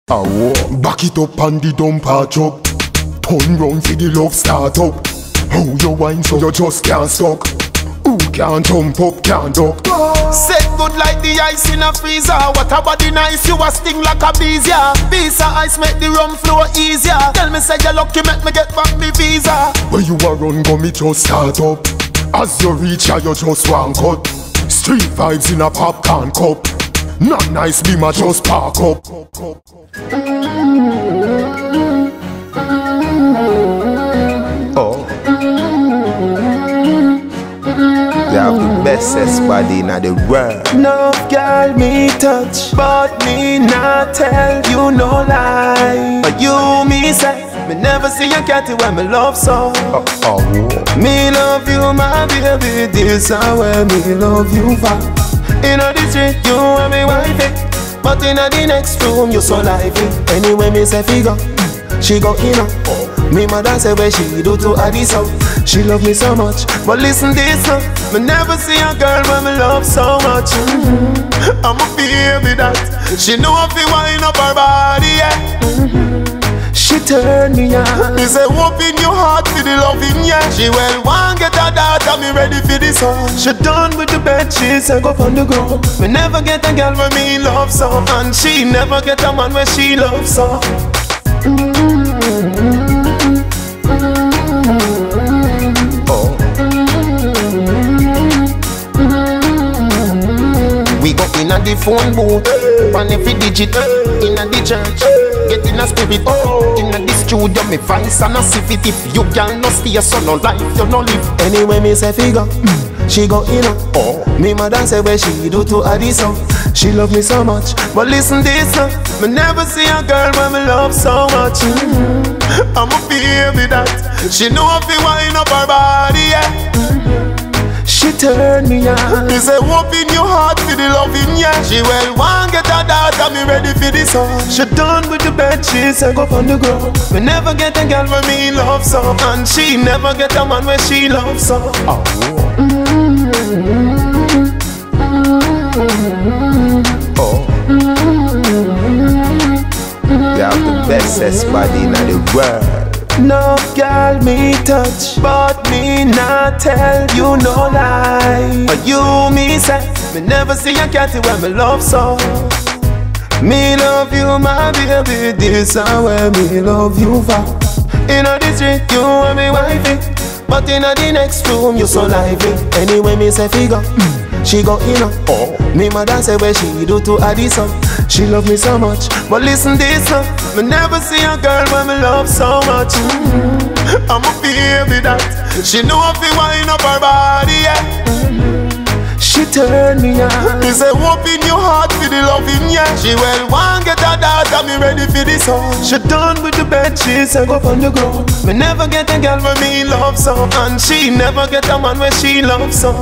Back it up and the dumper chop. Turn round for the love start up. How you whine so you just can't stuck. Who can't jump up, can't duck. Set good like the ice in a freezer. What a body nice, you a sting like a bees, yeah. Piece of ice make the rum flow easier. Tell me say you lucky, make me get back me visa. When you a run go me just start up. As you reach ya you just one cut. Street vibes in a popcorn cup. Not nice be my just park up. Oh, they have the bestest body in the world. No girl me touch, but me not tell you no lie. But you me say, me never see a cat when me love so. Me love you my baby, this is where me love you for. In the street you and me wifey, but in the next room you so lively. Anyway me say figure, she go in up. Me mother say where she do to Addison. She love me so much, but listen this up. Me never see a girl when me love so much. I'm a baby that she know if you wind up her body, yeah. She turn me on. Me say open your heart for the loving, yeah. She well want get her daughter, me ready for this one. She done with the bed, she say go on the ground. Me never get a girl when me love so, and she never get a man when she love so. We go in a the phone booth, on every digit, in a the church, get in a spirit, in a the studio, me vice and a sip it. If you can not stay so no life, you no live. Anyway me say figure, she go in up. Me mother say where she do to Addison. She love me so much, but listen this up. Me never see a girl when me love so much. I'm a baby that she know if you wind up her body, yeah. She turn me on. Me say open your heart for the loving, yeah. She well want get her daughter, me ready for this song. She done with the bed, she say go on the ground. Me never get a girl when me love so, and she never get a man when she love so. They have the bestest body in the world. No girl me touch, but me not tell you no lie. But you me say, me never see a cat when me love so. Me love you my baby, this is where me love you for. In the street you and me wifey, but in the next room you so lively. Anyway me say figure, she go in up. Me mother say where she do to Addison. She love me so much, but listen this up. Me never see a girl when me love so much. I'm a baby that she know if you wind up her body, yeah. She turn me on. Me say open your heart for the loving, yeah. She well want get her daughter, me ready for this song. She done with the bed, she say go on the ground. Me never get a girl when me love so, and she never get a man when she love so.